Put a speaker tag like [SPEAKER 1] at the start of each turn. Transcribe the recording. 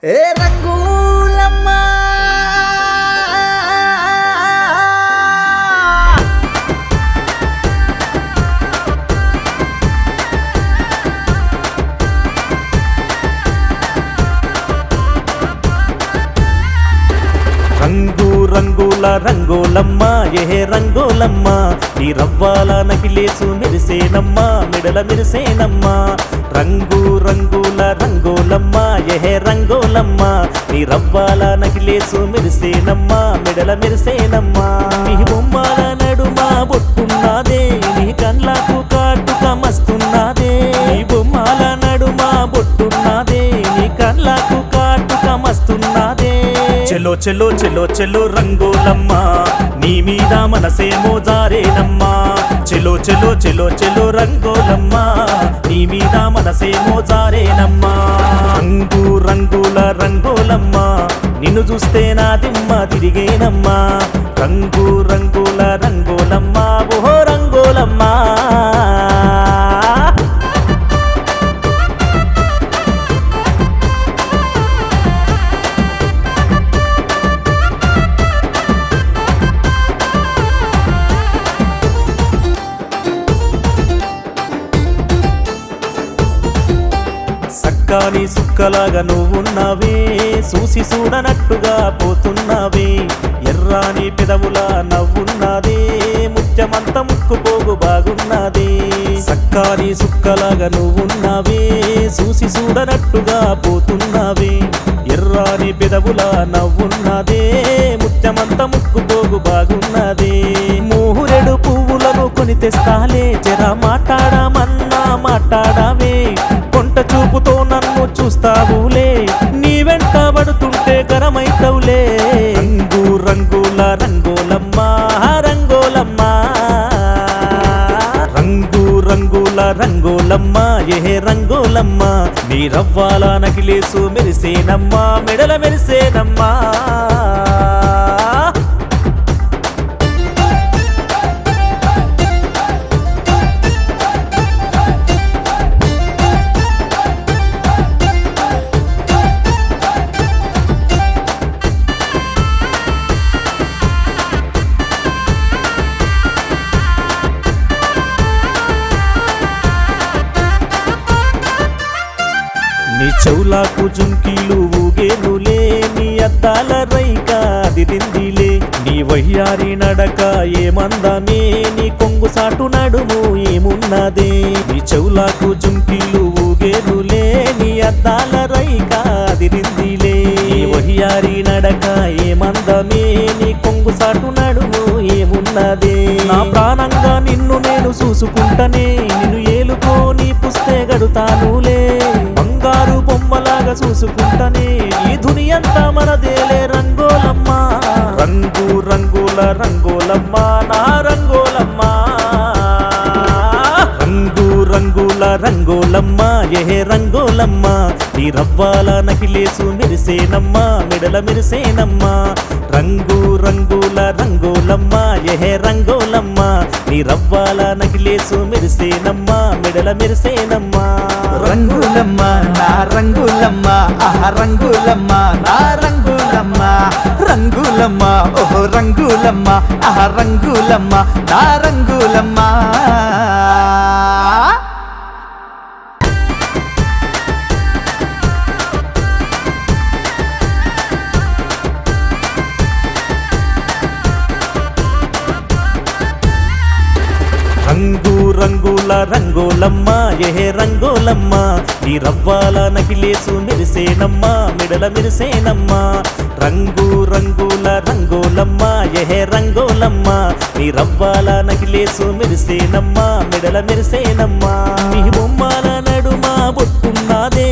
[SPEAKER 1] ఏ రంగులమ్మ
[SPEAKER 2] రంగు రంగుల రంగోలమ్మ ఏ రంగోలమ్మ నీ రవ్వాల నకిలేసు మెరిసేనమ్మ మెడల మెరిసేనమ్మ రంగు రంగుల రంగోలమ్మ ఏ రంగోలమ్మ నీ రవ్వాల నకిలేసు మెరిసేనమ్మ మెడల మెరిసేనమ్మ నీ బొమ్మల నడుమ బొట్టున్నదే నీ కళ్ళకు కాటుక మస్తున్నదే నీ బొమ్మల నడుమ బొట్టున్నదే నీ కళ్ళకు కాటుక మస్తున్నదే చెలో చెలో చెలో చెలో రంగోలమ్మ నీ మీద మనసేమో జారేనమ్మా చెలో చెలో చెలో చెలో రంగోలమ్మ నీ మీద మనసేమో జారేనమ్మా రంగు రంగుల రంగోలమ్మ నిన్ను చూస్తే నా దిమ్మ తిరిగేనమ్మా రంగు రంగుల రంగోలమ్మ ఓహో రంగోలమ్మ సక్కాని సుక్కలాగా నువ్వున్నావే చూసి చూడనట్టుగా పోతున్నావే ఎర్రాని పెదవులా నవ్వున్నదే ముత్యమంత ముక్కుపోగు బాగున్నదే సక్కాని సుక్కలాగా నువ్వున్నావే చూసి చూడనట్టుగా పోతున్నావే ఎర్రాని పెదవులా నవ్వున్నదే ముత్యమంత ముక్కుపోగు బాగున్నదే మూరెడు పువ్వులను కొని తెస్తాలే జర మాట్లాడమన్నా మాట్లాడవే కొంట చూపుతో నన్ను చూస్తావులే నీ వెంట పడుతుంటే గరమైతవులే రంగు రంగుల రంగోలమ్మ రంగోలమ్మ రంగు రంగుల రంగోలమ్మ ఏ రంగోలమ్మ నీ రవ్వాల నకిలేసు మెరిసేనమ్మా మెడల మెరిసేనమ్మా నీ చెవులకు జుంకీలు ఊగేనులే నీ అద్దాల రైక అదిరిందిలే నీ వయ్యారి నడక ఏమందమే నీ కొంగు సాటు నడుము ఏమున్నదే నీ చెవులకు జుంకీలు ఊగేనులే నీ అద్దాల రైక అదిరిందిలే నీ వయ్యారి నడక ఏమందమే నీ కొంగు సాటు నడుము ఏమున్నదే నా ప్రాణంగా నిన్ను నేను చూసుకుంటనే నిన్ను ఏలుకోని పుస్తే గడుతానులే బంగారు బొమ్మలాగా చూసుకుంటనే ఈ దునియంతా మనదేలే రంగోలమ్మ రంగు రంగుల రంగోలమ్మ నా రంగోలమ్మ రంగు రంగుల రంగోలమ్మ ఏ రంగోలమ్మ నీ రవ్వాల నకిలేసు మెరిసేనమ్మ మెడల మెరిసేనమ్మ రంగు రంగుల రంగోలమ్మ ఏ రంగోలమ్మ నీ రవ్వాల నకిలేసు మెరిసేనమ్మ మెడల మెరిసేనమ్మ
[SPEAKER 1] రంగులమ్మ నా రంగులమ్మ ఆహ రంగులమ్మ నా రంగులమ్మ రంగులమ్మ ఓహో రంగులమ్మ ఆహ రంగులమ్మ నా రంగులమ్మ
[SPEAKER 2] రంగు రంగుల రంగోలమ్మ ఏ రంగోలమ్మ నీ రవ్వాల నకిలేసు మెరిసేనమ్మ మెడల మెరిసేనమ్మ రంగు రంగుల రంగోలమ్మ ఏ రంగోలమ్మ నీ రవ్వాల నకిలేసు మెరిసేనమ్మ మెడల మెరిసేనమ్మ నీ బొమ్మల నడుమ బొట్టున్నదే